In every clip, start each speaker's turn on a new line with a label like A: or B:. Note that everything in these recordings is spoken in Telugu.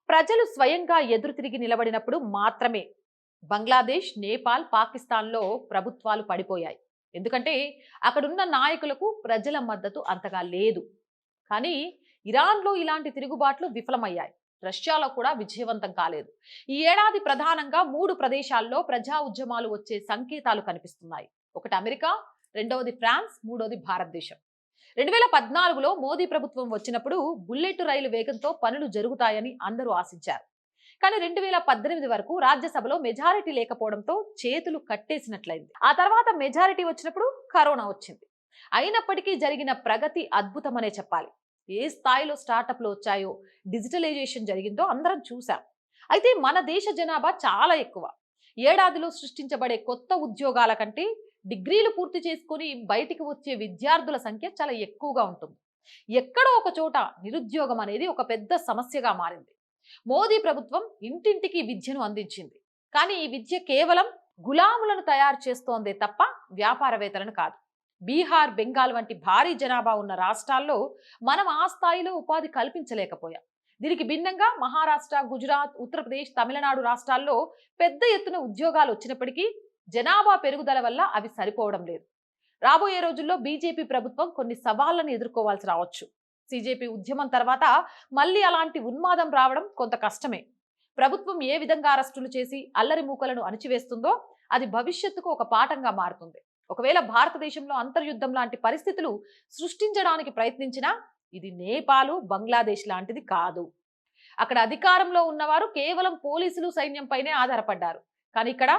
A: ప్రజలు స్వయంగా ఎదురు తిరిగి నిలబడినప్పుడు మాత్రమే బంగ్లాదేశ్, నేపాల్, పాకిస్తాన్‌లో ప్రభుత్వాలు పడిపోయాయి. ఎందుకంటే అక్కడున్న నాయకులకు ప్రజల మద్దతు అంతగా లేదు. కానీ ఇరాన్‌లో ఇలాంటి తిరుగుబాట్లు విఫలమయ్యాయి. రష్యాలో కూడా విజయవంతం కాలేదు. ఈ ఏడాది ప్రధానంగా 3 ప్రదేశాల్లో ప్రజా ఉద్యమాలు వచ్చే సంకేతాలు కనిపిస్తున్నాయి. ఒకటి అమెరికా, రెండవది ఫ్రాన్స్, మూడోది భారతదేశం. 2014లో మోదీ ప్రభుత్వం వచ్చినప్పుడు బుల్లెట్ రైలు వేగంతో పనులు జరుగుతాయని అందరూ ఆశించారు. కానీ 2018 వరకు రాజ్యసభలో మెజారిటీ లేకపోవడంతో చేతులు కట్టేసినట్లయింది. ఆ తర్వాత మెజారిటీ వచ్చినప్పుడు కరోనా వచ్చింది. అయినప్పటికీ జరిగిన ప్రగతి అద్భుతమనే చెప్పాలి. ఏ స్థాయిలో స్టార్టప్లు వచ్చాయో, డిజిటలైజేషన్ జరిగిందో అందరం చూసాం. అయితే మన దేశ జనాభా చాలా ఎక్కువ. ఏడాదిలో సృష్టించబడే కొత్త ఉద్యోగాల కంటే డిగ్రీలు పూర్తి చేసుకుని బయటికి వచ్చే విద్యార్థుల సంఖ్య చాలా ఎక్కువగా ఉంటుంది. ఎక్కడో ఒక చోట నిరుద్యోగం అనేది ఒక పెద్ద సమస్యగా మారింది. మోదీ ప్రభుత్వం ఇంటింటికి విద్యను అందించింది. కానీ ఈ విద్య కేవలం గులాములను తయారు చేస్తోందే తప్ప వ్యాపారవేత్తలను కాదు. బీహార్, బెంగాల్ వంటి భారీ జనాభా ఉన్న రాష్ట్రాల్లో మనం ఆ స్థాయిలో ఉపాధి కల్పించలేకపోయాం. దీనికి భిన్నంగా మహారాష్ట్ర, గుజరాత్, ఉత్తరప్రదేశ్, తమిళనాడు రాష్ట్రాల్లో పెద్ద ఎత్తున ఉద్యోగాలు వచ్చినప్పటికీ జనాభా పెరుగుదల వల్ల అవి సరిపోవడం లేదు. రాబోయే రోజుల్లో బీజేపీ ప్రభుత్వం కొన్ని సవాళ్లను ఎదుర్కోవాల్సి రావచ్చు. సీజేపీ ఉద్యమం తర్వాత మళ్ళీ అలాంటి ఉన్మాదం రావడం కొంత కష్టమే. ప్రభుత్వం ఏ విధంగా అరెస్టులు చేసి అల్లరి మూకలను అణిచివేస్తుందో అది భవిష్యత్తుకు ఒక పాఠంగా మారుతుంది. ఒకవేళ భారతదేశంలో అంతర్యుద్ధం లాంటి పరిస్థితులు సృష్టించడానికి ప్రయత్నించినా ఇది నేపాల్, బంగ్లాదేశ్ లాంటిది కాదు. అక్కడ అధికారంలో ఉన్నవారు కేవలం పోలీసులు, సైన్యంపైనే ఆధారపడ్డారు. కానీ ఇక్కడ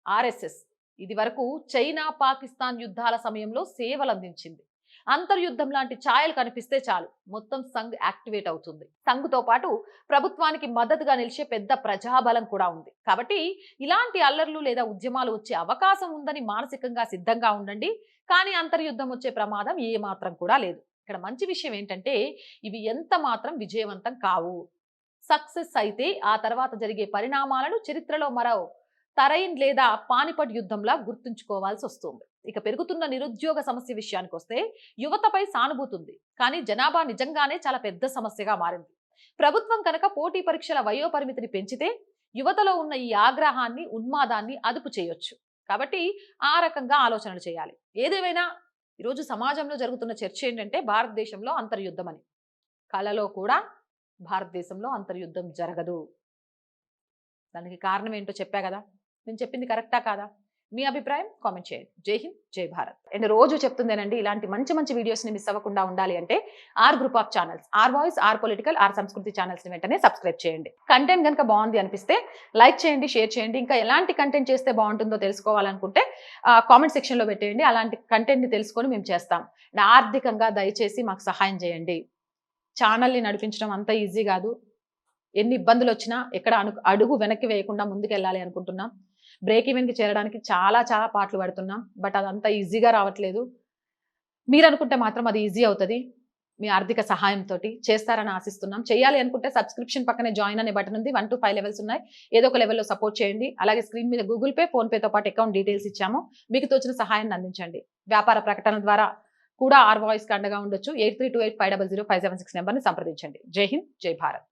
A: ఆర్ఎస్ఎస్ ఇది వరకు చైనా, పాకిస్తాన్ యుద్ధాల సమయంలో సేవలు అందించింది. అంతర్యుద్ధం లాంటి ఛాయలు కనిపిస్తే చాలు మొత్తం సంఘ్ యాక్టివేట్ అవుతుంది. సంఘ్తో పాటు ప్రభుత్వానికి మద్దతుగా నిలిచే పెద్ద ప్రజాబలం కూడా ఉంది. కాబట్టి ఇలాంటి అల్లర్లు లేదా ఉద్యమాలు వచ్చే అవకాశం ఉందని మానసికంగా సిద్ధంగా ఉండండి. కానీ అంతర్యుద్ధం వచ్చే ప్రమాదం ఏ మాత్రం కూడా లేదు. ఇక్కడ మంచి విషయం ఏంటంటే ఇవి ఎంత మాత్రం విజయవంతం కావు. సక్సెస్ అయితే ఆ తర్వాత జరిగే పరిణామాలను చరిత్రలో మరో తరైన్ లేదా పానిపట్ యుద్ధంలా గుర్తుంచుకోవాల్సి వస్తుంది. ఇక పెరుగుతున్న నిరుద్యోగ సమస్య విషయానికి వస్తే యువతపై సానుభూతి ఉంది. కానీ జనాభా నిజంగానే చాలా పెద్ద సమస్యగా మారింది. ప్రభుత్వం కనుక పోటీ పరీక్షల వయోపరిమితిని పెంచితే యువతలో ఉన్న ఈ ఆగ్రహాన్ని, ఉన్మాదాన్ని అదుపు చేయొచ్చు. కాబట్టి ఆ రకంగా ఆలోచనలు చేయాలి. ఏదేమైనా ఈరోజు సమాజంలో జరుగుతున్న చర్చ ఏంటంటే భారతదేశంలో అంతర్యుద్ధం అని. కళలో కూడా భారతదేశంలో అంతర్యుద్ధం జరగదు. దానికి కారణం ఏంటో చెప్పా కదా. నేను చెప్పింది కరెక్టా కాదా? మీ అభిప్రాయం కామెంట్ చేయండి. జై హింద్, జై భారత్. అండ్ రోజు చెప్తుందేనండి, ఇలాంటి మంచి మంచి వీడియోస్ని మిస్ అవ్వకుండా ఉండాలి అంటే or group of channels, or voice, or political, or సంస్కృతి ఛానల్స్ని వెంటనే సబ్స్క్రైబ్ చేయండి. కంటెంట్ కనుక బాగుంది అనిపిస్తే లైక్ చేయండి, షేర్ చేయండి. ఇంకా ఎలాంటి కంటెంట్ చేస్తే బాగుంటుందో తెలుసుకోవాలనుకుంటే కామెంట్ సెక్షన్లో పెట్టేయండి. అలాంటి కంటెంట్ని తెలుసుకొని మేము చేస్తాం. ఆర్థికంగా దయచేసి మాకు సహాయం చేయండి. ఛానల్ని నడిపించడం అంత ఈజీ కాదు. ఎన్ని ఇబ్బందులు వచ్చినా ఎక్కడ అడుగు వెనక్కి వేయకుండా ముందుకెళ్ళాలి అనుకుంటున్నాం. బ్రేక్ ఈవెన్కి చేరడానికి చాలా పాటలు పడుతున్నాం. బట్ అదంతా ఈజీగా రావట్లేదు. మీరు అనుకుంటే మాత్రం అది ఈజీ అవుతుంది. మీ ఆర్థిక సహాయంతో చేస్తారని ఆశిస్తున్నాం. చేయాలి అనుకుంటే సబ్స్క్రిప్షన్ పక్కనే జాయిన్ అనే బటన్ ఉంది. 1 to 5 లెవెల్స్ ఉన్నాయి. ఏదో ఒక లెవెల్లో సపోర్ట్ చేయండి. అలాగే స్క్రీన్ మీద గూగుల్ పే, ఫోన్ పేతో పాటు అకౌంట్ డీటెయిల్స్ ఇచ్చాము. మీకు తోచిన సహాయాన్ని అందించండి. వ్యాపార ప్రకటన ద్వారా కూడా ఆర్ వాయిస్కి అండగా ఉండొచ్చు. 8328500576 నెంబర్ని సంప్రదించండి. జై హింద్, జై భారత్.